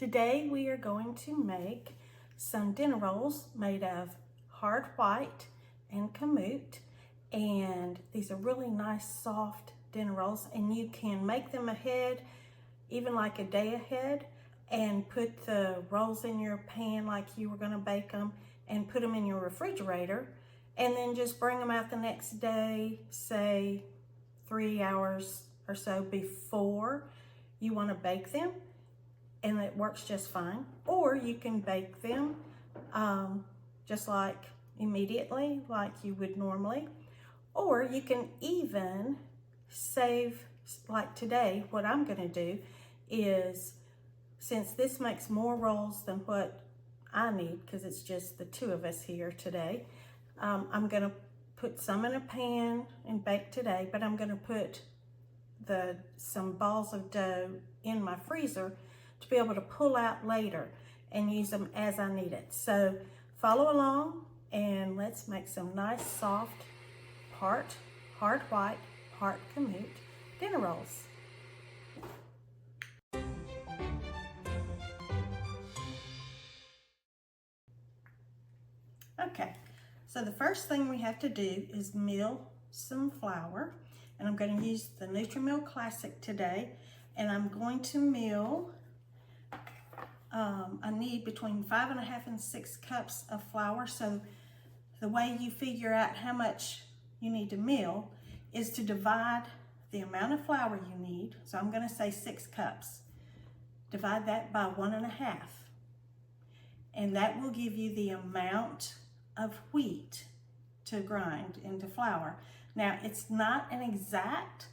Today we are going to make some dinner rolls made of hard white and kamut, and these are really nice soft dinner rolls, and you can make them ahead, even like a day ahead, and put the rolls in your pan like you were going to bake them and put them in your refrigerator, and then just bring them out the next day, say 3 hours or so before you want to bake them, and it works just fine. Or you can bake them just like immediately like you would normally, or you can even save, like today. What I'm going to do is, since this makes more rolls than what I need, because it's just the two of us here today, I'm going to put some in a pan and bake today, but I'm going to put some balls of dough in my freezer to be able to pull out later and use them as I need it. So follow along and let's make some nice soft part hard white, part kamut dinner rolls. Okay, so the first thing we have to do is mill some flour, and I'm going to use the Nutrimill Classic today, and I'm going to mill, I need between 5.5 and 6 cups of flour. So the way you figure out how much you need to mill is to divide the amount of flour you need. So I'm going to say 6 cups. Divide that by 1.5, and that will give you the amount of wheat to grind into flour. Now, it's not an exact,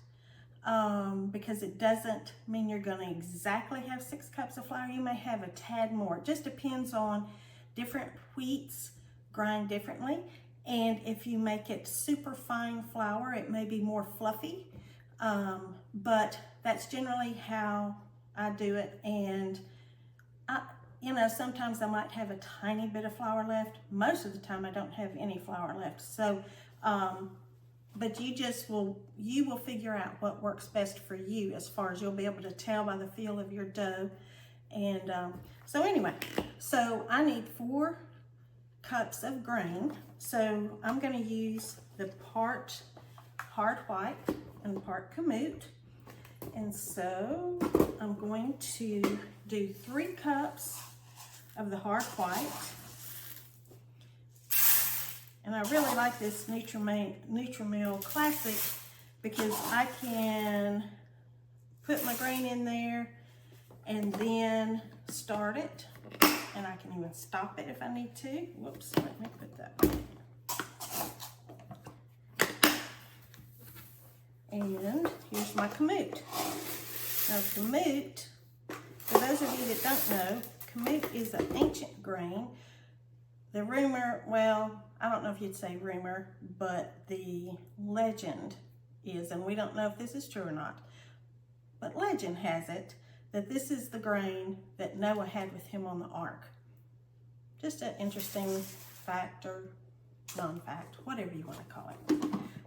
because it doesn't mean you're going to exactly have 6 cups of flour. You may have a tad more. It just depends on different wheats grind differently. And if you make it super fine flour, it may be more fluffy. But that's generally how I do it. And you know, sometimes I might have a tiny bit of flour left. Most of the time I don't have any flour left. So, but you will figure out what works best for you, as far as you'll be able to tell by the feel of your dough. And so anyway, so I need 4 cups of grain. So I'm going to use the part hard white and part kamut. And so I'm going to do 3 cups of the hard white. And I really like this Nutrimill Classic because I can put my grain in there and then start it. And I can even stop it if I need to. Whoops, let me put that one in. And here's my kamut. Now kamut, for those of you that don't know, kamut is an ancient grain. The rumor, well, I don't know if you'd say rumor, but the legend is, and we don't know if this is true or not, but legend has it that this is the grain that Noah had with him on the ark. Just an interesting fact or non-fact, whatever you want to call it.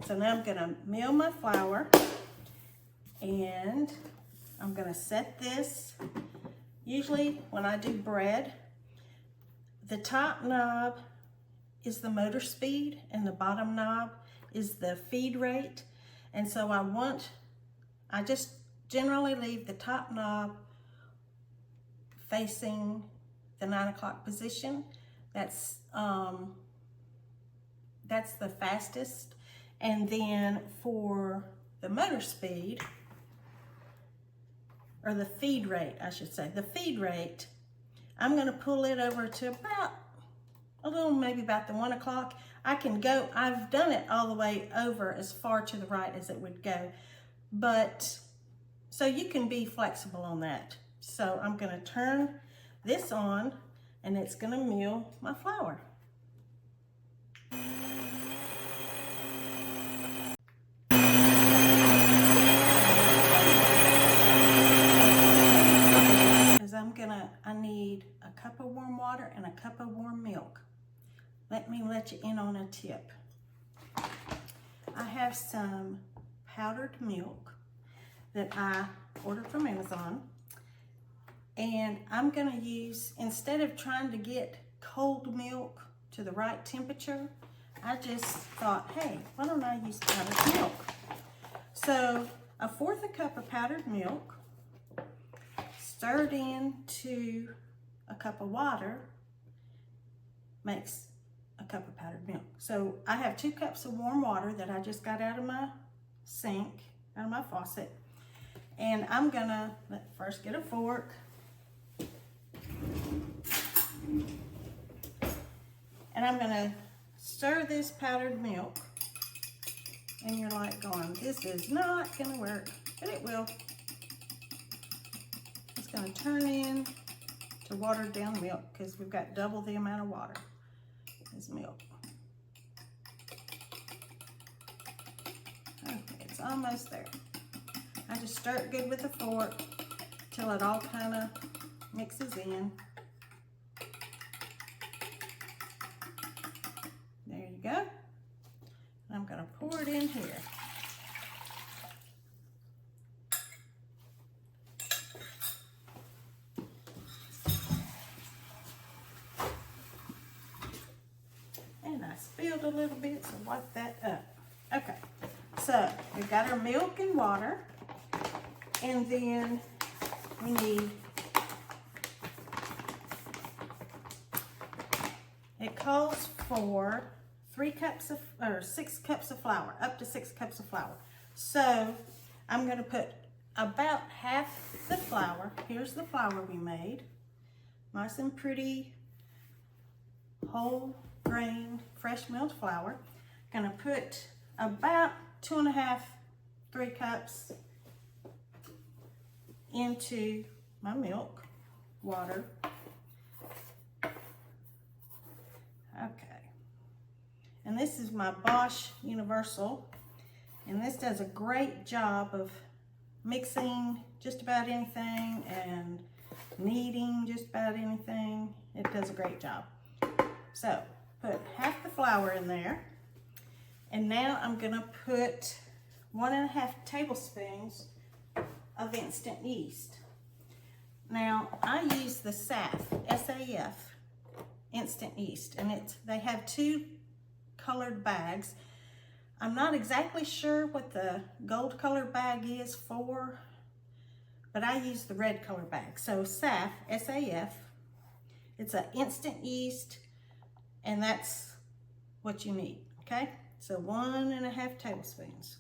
So now I'm going to mill my flour, and I'm going to set this. Usually when I do bread, the top knob is the motor speed and the bottom knob is the feed rate. And so I just generally leave the top knob facing the 9 o'clock position. That's the fastest. And then for the motor speed, or the feed rate, I should say, the feed rate, I'm going to pull it over to about maybe about the 1 o'clock. I can go, I've done it all the way over as far to the right as it would go. But, so you can be flexible on that. So I'm going to turn this on, and it's going to mill my flour. I need a cup of warm water and a cup of warm milk. Let me let you in on a tip. I have some powdered milk that I ordered from Amazon, And I'm gonna use, instead of trying to get cold milk to the right temperature, I just thought, hey, why don't I use powdered milk? So 1/4 cup of powdered milk, stirred into a cup of water, makes a cup of powdered milk. So I have 2 cups of warm water that I just got out of my sink, out of my faucet. And I'm gonna first get a fork. And I'm gonna stir this powdered milk. And you're like going, this is not gonna work, but it will. It's gonna turn in to watered down milk because we've got double the amount of water as milk. Okay, it's almost there. I just stir it good with a fork till it all kind of mixes in. There you go. I'm gonna pour it in here. And I spilled a little bit, so wipe that up. Okay, so we've got our milk and water, and then we need, it calls for 6 cups of flour, up to 6 cups of flour. So I'm gonna put about half the flour. Here's the flour we made. Nice and pretty, whole grain, fresh milled flour. Gonna put about 2.5, 3 cups into my milk, water. Okay. And this is my Bosch Universal, and this does a great job of mixing just about anything and kneading just about anything. It does a great job. So put half the flour in there, and now I'm gonna put 1.5 tablespoons of instant yeast. Now I use the SAF instant yeast, and they have 2 colored bags. I'm not exactly sure what the gold colored bag is for, but I use the red color bag. So SAF, it's an instant yeast, and that's what you need, okay? So 1.5 tablespoons.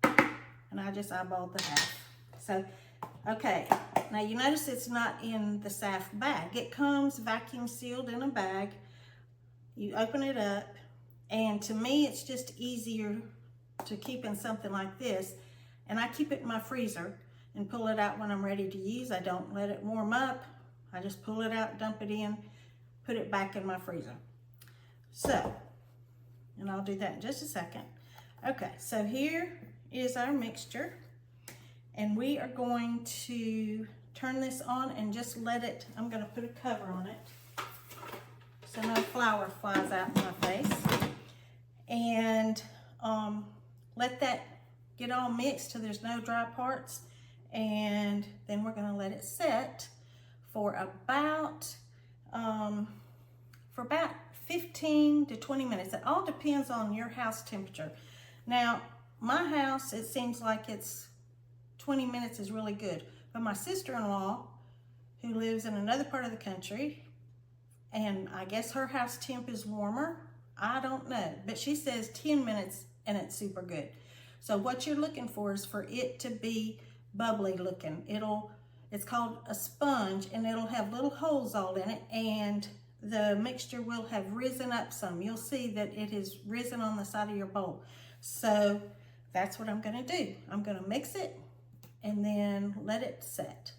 And I just eyeballed the half. So, okay, now you notice it's not in the SAF bag. It comes vacuum sealed in a bag. You open it up, and to me, it's just easier to keep in something like this. And I keep it in my freezer and pull it out when I'm ready to use. I don't let it warm up. I just pull it out, dump it in, put it back in my freezer. So, and I'll do that in just a second. Okay, so here is our mixture, and we are going to turn this on and just let it, I'm gonna put a cover on it so no flour flies out in my face, and let that get all mixed till there's no dry parts, and then we're gonna let it set for about 15 to 20 minutes. It all depends on your house temperature. Now, my house, it seems like it's 20 minutes is really good, but my sister-in-law, who lives in another part of the country, and I guess her house temp is warmer, I don't know, but she says 10 minutes and it's super good. So what you're looking for is for it to be bubbly looking. It's called a sponge, and it'll have little holes all in it, and the mixture will have risen up some. You'll see that it has risen on the side of your bowl. So that's what I'm gonna do. I'm gonna mix it and then let it set.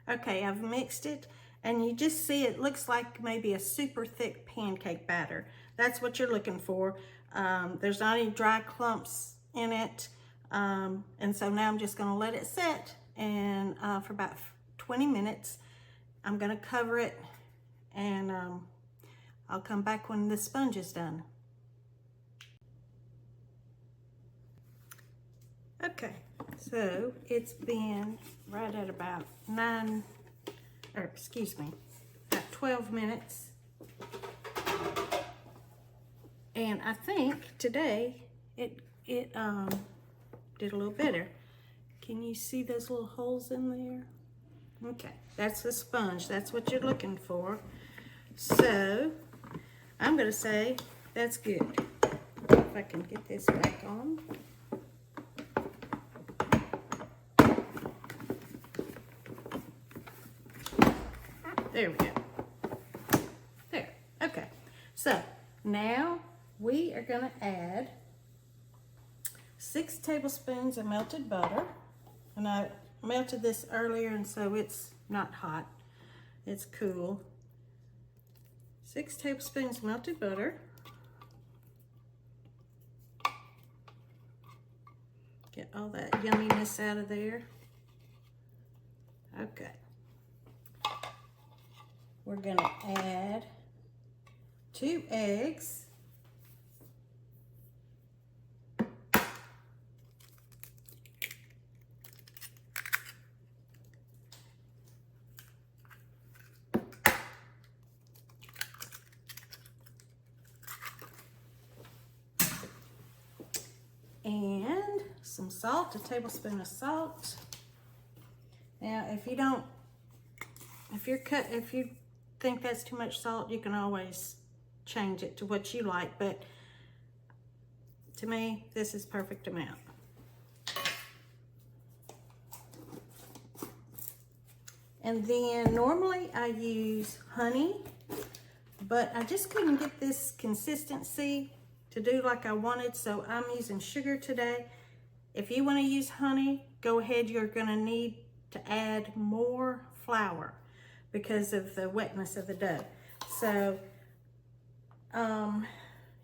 Okay, I've mixed it, and you just see it looks like maybe a super thick pancake batter. That's what you're looking for. There's not any dry clumps in it. And so now I'm just gonna let it set, and for about 20 minutes. I'm gonna cover it, and I'll come back when the sponge is done. Okay, so it's been right at about 12 minutes. And I think today it did a little better. Can you see those little holes in there? Okay, that's the sponge. That's what you're looking for. So I'm gonna say that's good. If I can get this back on. There we go. There, okay. So now we are gonna add 6 tablespoons of melted butter. And I melted this earlier, and so it's not hot, it's cool. 6 tablespoons melted butter. Get all that yumminess out of there. Okay. We're gonna add 2 eggs. And some salt, a tablespoon of salt. Now, if you think that's too much salt, you can always change it to what you like, but to me, this is perfect amount. And then normally I use honey, but I just couldn't get this consistency to do like I wanted, so I'm using sugar today. If you want to use honey, go ahead. You're going to need to add more flour because of the wetness of the dough. So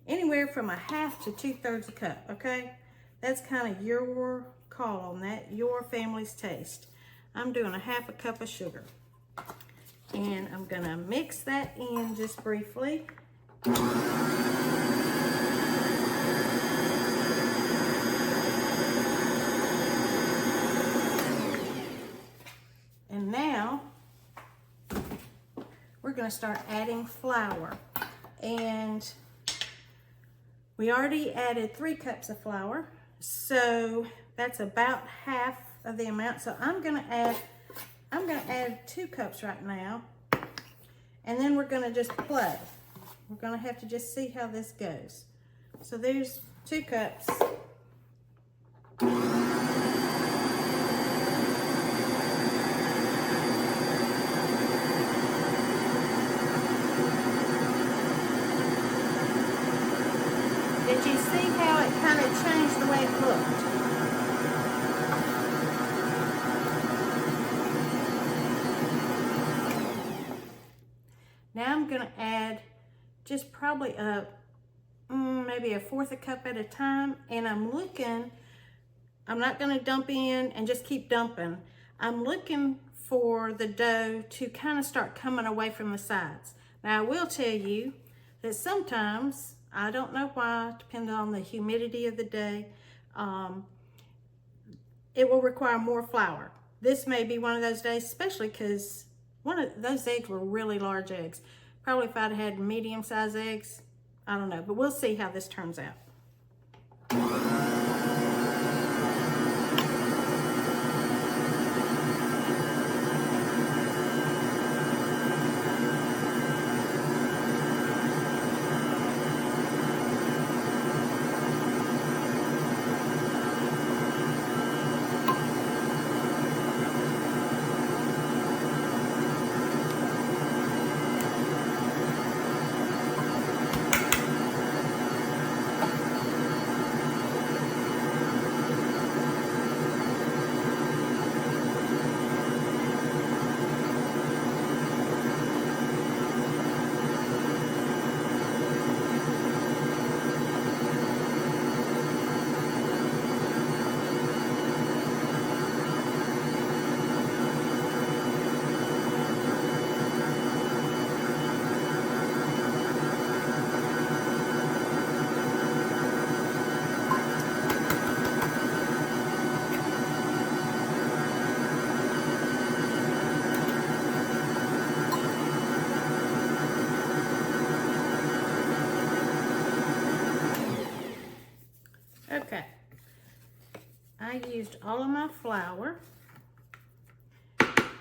anywhere from 1/2 to 2/3 cup, okay? That's kind of your call on that, your family's taste. I'm doing 1/2 cup of sugar. And I'm gonna mix that in just briefly. And now we're gonna start adding flour. And we already added 3 cups of flour, so that's about half of the amount. So I'm gonna add 2 cups right now, and then we're gonna just play. We're gonna have to just see how this goes. So there's 2 cups. Did you see how it kind of changed the way it looked? Now I'm going to add just probably maybe 1/4 cup at a time, and I'm not going to dump in and just keep dumping. I'm looking for the dough to kind of start coming away from the sides. Now I will tell you that sometimes, I don't know why, depending on the humidity of the day, it will require more flour. This may be one of those days, especially because one of those eggs were really large eggs. Probably if I'd had medium-sized eggs, I don't know, but we'll see how this turns out. used all of my flour,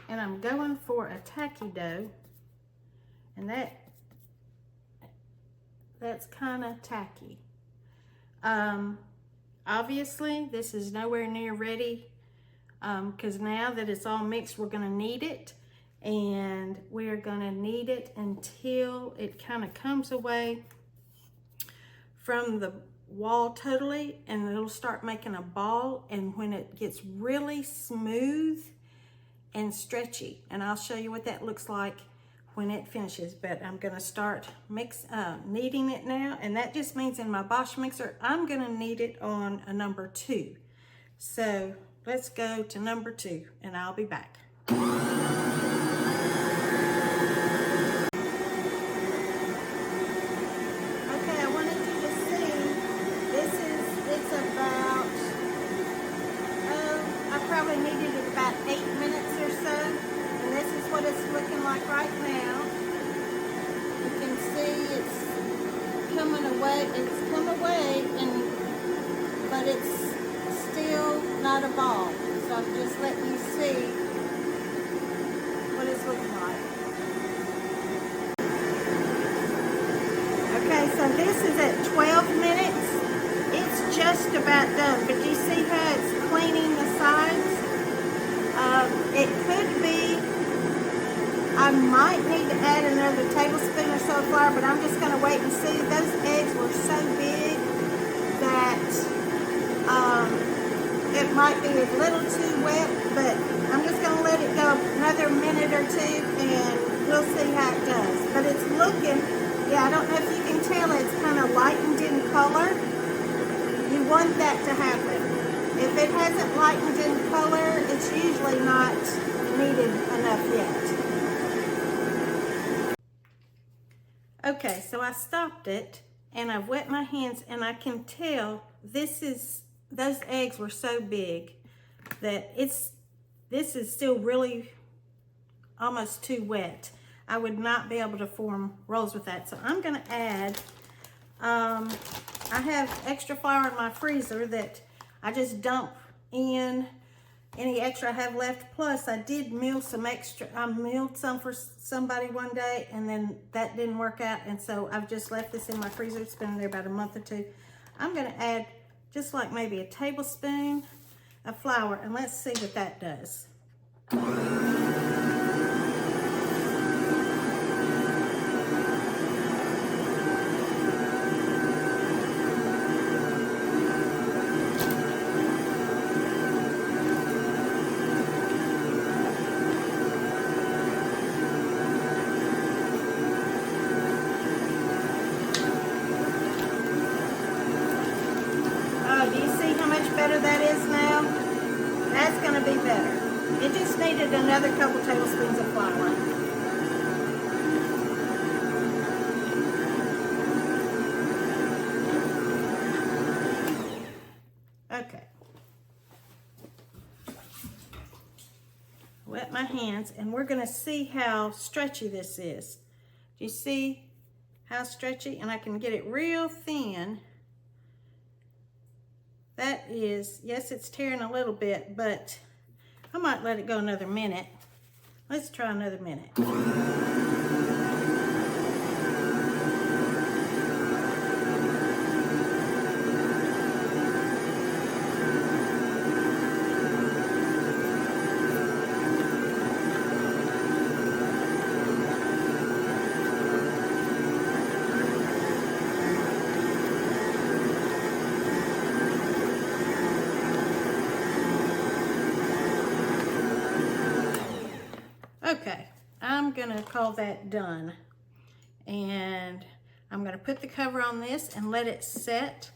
and I'm going for a tacky dough, and that's kind of tacky. Obviously this is nowhere near ready, because now that it's all mixed, we're going to knead it, and we're going to knead it until it kind of comes away from the wall totally, and it'll start making a ball. And when it gets really smooth and stretchy, and I'll show you what that looks like when it finishes. But I'm going to start kneading it now, and that just means in my Bosch mixer I'm going to knead it on a number 2. So let's go to number 2, and I'll be back. Probably needed it about 8 minutes or so, and this is what it's looking like right now. You can see it's coming away. It's come away, but it's still not a ball. So I'm just letting you see what it's looking like. Okay, so this is at 12 minutes. It's just about done, but you see how it's cleaning the sides? It could be, I might need to add another tablespoon or so of flour, but I'm just going to wait and see. Those eggs were so big that it might be a little too wet, but I'm just going to let it go another minute or 2, and we'll see how it does. But it's looking, yeah, I don't know if you can tell, it's kind of lightened in color. You want that to happen. If it hasn't lightened in color, it's usually not needed enough yet. Okay, so I stopped it, and I've wet my hands, and I can tell those eggs were so big that this is still really almost too wet. I would not be able to form rolls with that. So I'm gonna add, I have extra flour in my freezer that I just dump in any extra I have left. Plus, I did mill some extra. I milled some for somebody one day, and then that didn't work out. And so I've just left this in my freezer. It's been there about a month or 2. I'm going to add just like maybe a tablespoon of flour, and let's see what that does. Better that is now. That's going to be better. It just needed another couple tablespoons of flour. Okay. Wet my hands, and we're going to see how stretchy this is. Do you see how stretchy? And I can get it real thin. That is, yes, it's tearing a little bit, but I might let it go another minute. Let's try another minute. Okay, I'm gonna call that done. And I'm gonna put the cover on this and let it set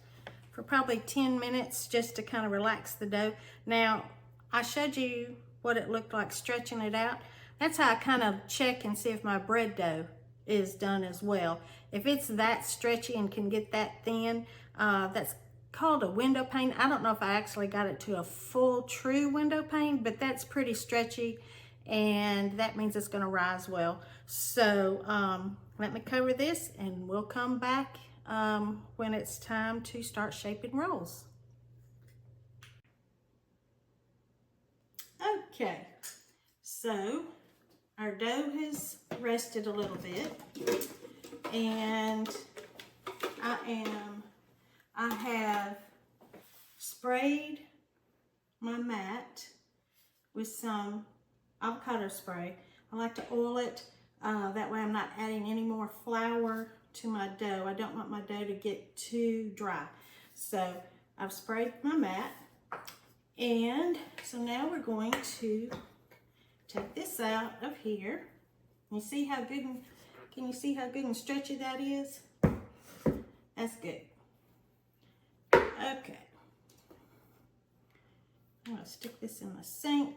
for probably 10 minutes just to kind of relax the dough. Now, I showed you what it looked like stretching it out. That's how I kind of check and see if my bread dough is done as well. If it's that stretchy and can get that thin, that's called a window pane. I don't know if I actually got it to a full true window pane, but that's pretty stretchy, and that means it's going to rise well. So let me cover this, and we'll come back when it's time to start shaping rolls. Okay, so our dough has rested a little bit, and I have sprayed my mat with some avocado spray. I like to oil it, that way I'm not adding any more flour to my dough. I don't want my dough to get too dry. So I've sprayed my mat, and so now we're going to take this out of here. You see how good and, can you see how good and stretchy that is? That's good. Okay. I'm gonna stick this in the sink.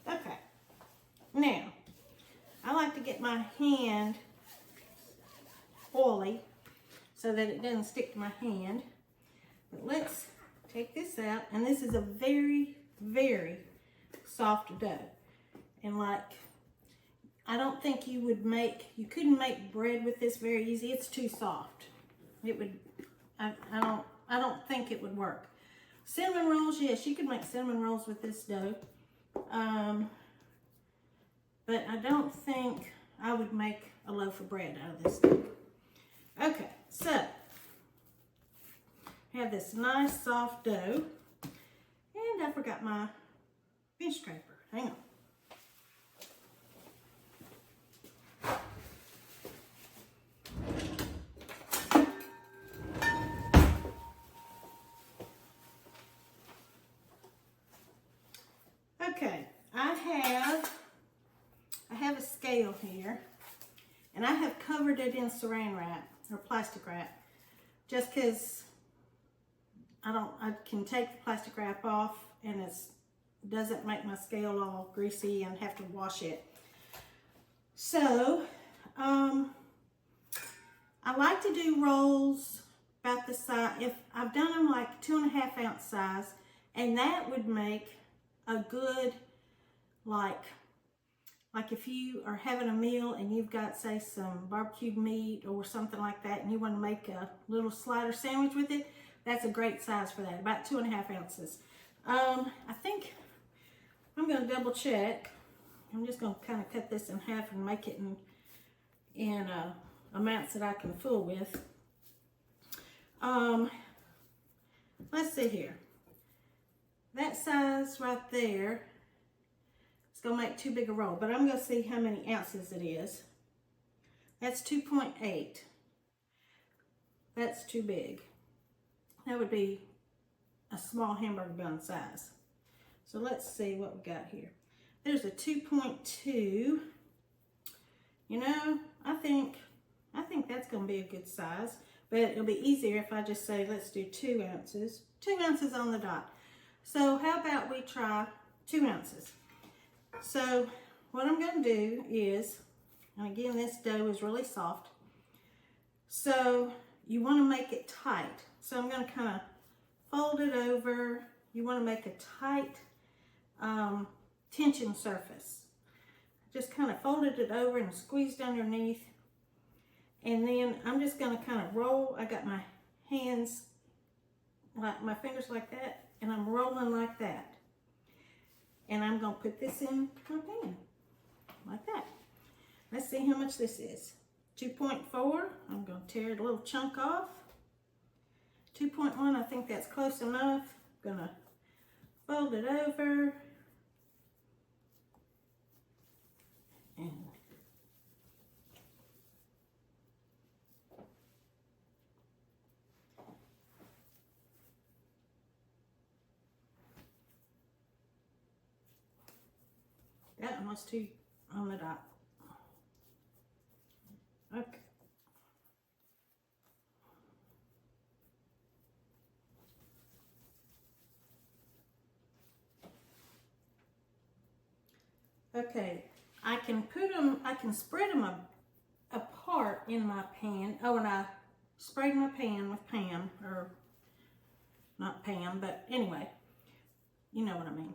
Okay. Now, I like to get my hand oily so that it doesn't stick to my hand. But let's take this out, and this is a very, very soft dough. And like, I don't think you couldn't make bread with this very easy. It's too soft. It would, I don't think it would work. Cinnamon rolls, yes, you could make cinnamon rolls with this dough. But I don't think I would make a loaf of bread out of this dough. Okay, so I have this nice soft dough, and I forgot my bench scraper. Hang on. Okay, I have a scale here, and I have covered it in saran wrap or plastic wrap, just because I can take the plastic wrap off, and it doesn't make my scale all greasy and have to wash it. So I like to do rolls about the size. If I've done them like 2.5 ounce size, and that would make a good, like if you are having a meal and you've got, say, some barbecued meat or something like that, and you want to make a little slider sandwich with it, that's a great size for that, about 2.5 ounces. I think I'm going to double check. I'm just going to kind of cut this in half and make it in amounts that I can fool with. Let's see here. That size right there, it's going to make too big a roll, but I'm going to see how many ounces it is. That's 2.8. That's too big. That would be a small hamburger bun size. So let's see what we got here. There's a 2.2. You know, I think that's going to be a good size, but it'll be easier if I just say, let's do 2 ounces. 2 ounces on the dot. So how about we try 2 ounces? So what I'm going to do is, and again, this dough is really soft, so you want to make it tight. So I'm going to kind of fold it over. You want to make a tight tension surface. Just kind of folded it over and squeezed underneath. And then I'm just going to kind of roll. I got my hands, like my fingers like that, and I'm rolling like that. And I'm going to put this in my pan, like that. Let's see how much this is. 2.4, I'm going to tear a little chunk off. 2.1, I think that's close enough. I'm going to fold it over. And that one was 2 on the dot. Okay. Okay, I can spread them apart in my pan. Oh, and I sprayed my pan with Pam, or not Pam, but anyway, you know what I mean.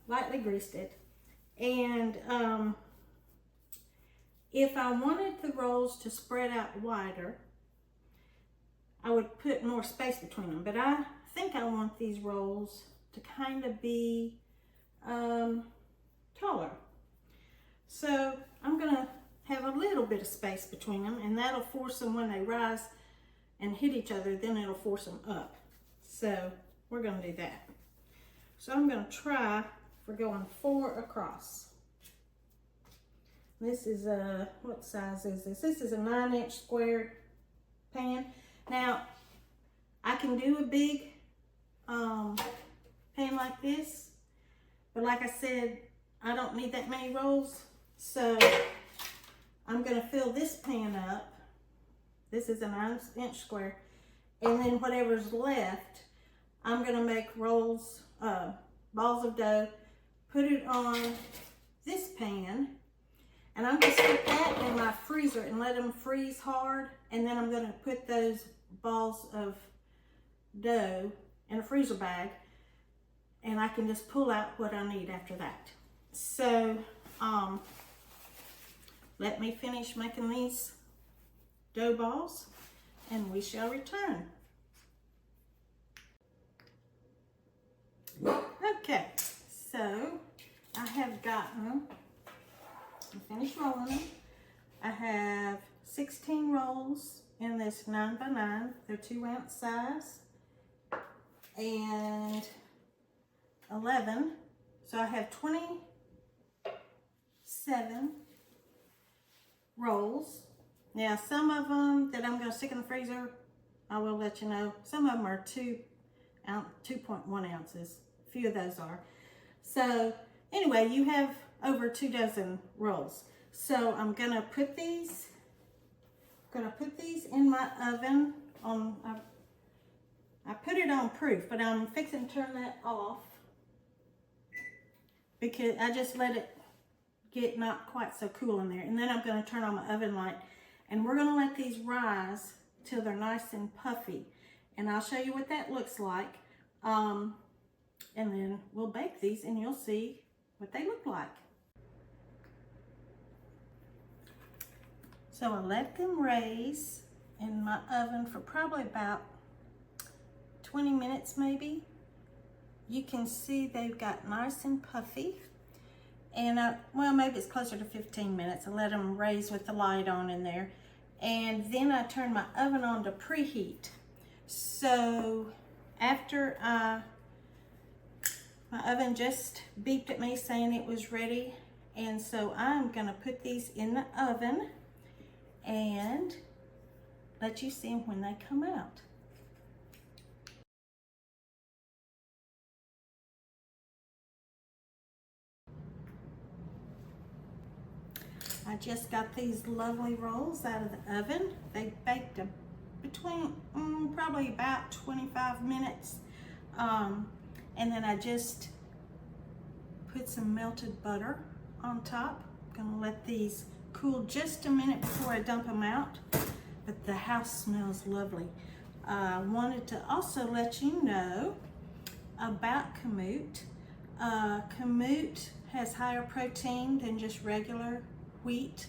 Lightly greased it. And if I wanted the rolls to spread out wider, put more space between them, but I think I want these rolls to kind of be taller. So I'm gonna have a little bit of space between them, and that'll force them when they rise and hit each other, then it'll force them up. So we're gonna do that. So I'm gonna try for going 4 across. This is a, what size is this? This is a 9-inch square pan. Now, I can do a big pan like this, but like I said, I don't need that many rolls. So I'm gonna fill this pan up. This is a 9-inch square. And then whatever's left, I'm gonna make rolls, balls of dough, put it on this pan, and I'm gonna stick that in my freezer and let them freeze hard. And then I'm gonna put those balls of dough in a freezer bag, and I can just pull out what I need after that. So, let me finish making these dough balls, and we shall return. Okay, so I have gotten, I finished rolling them. I have 16 rolls in this 9x9. They're 2-ounce size, and 11. So I have 27 rolls. Now, some of them that I'm going to stick in the freezer, I will let you know. Some of them are 2.1 ounces. A few of those are. So anyway, you have over 2 dozen rolls. So I'm going to put these in my oven on, I put it on proof, but I'm fixing to turn that off because I just let it get not quite so cool in there. And then I'm going to turn on my oven light, and we're going to let these rise till they're nice and puffy. And I'll show you what that looks like. And then we'll bake these and you'll see what they look like. So I let them raise in my oven for probably about 20 minutes maybe. You can see they've got nice and puffy. And well, maybe it's closer to 15 minutes. I let them raise with the light on in there. And then I turn my oven on to preheat. So after my oven just beeped at me saying it was ready. And so I'm gonna put these in the oven and let you see them when they come out. I just got these lovely rolls out of the oven. They baked between probably about 25 minutes. And then I just put some melted butter on top. I'm gonna let these cool just a minute before I dump them out. But the house smells lovely. I wanted to also let you know about Kamut. Kamut has higher protein than just regular wheat.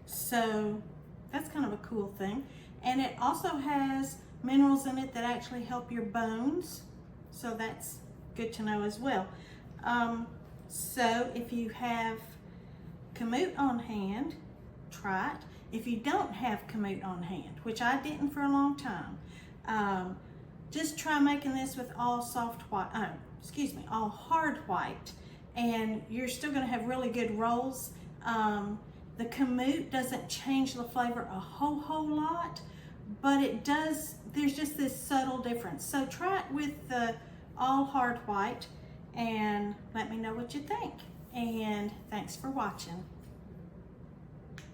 So that's kind of a cool thing. And it also has minerals in it that actually help your bones. So that's good to know as well. So if you have Kamut on hand, try it. If you don't have Kamut on hand, which I didn't for a long time, just try making this with all soft white, all hard white, and you're still gonna have really good rolls. The Kamut doesn't change the flavor a whole lot, but it does, there's just this subtle difference. So try it with the all hard white and let me know what you think. And thanks for watching.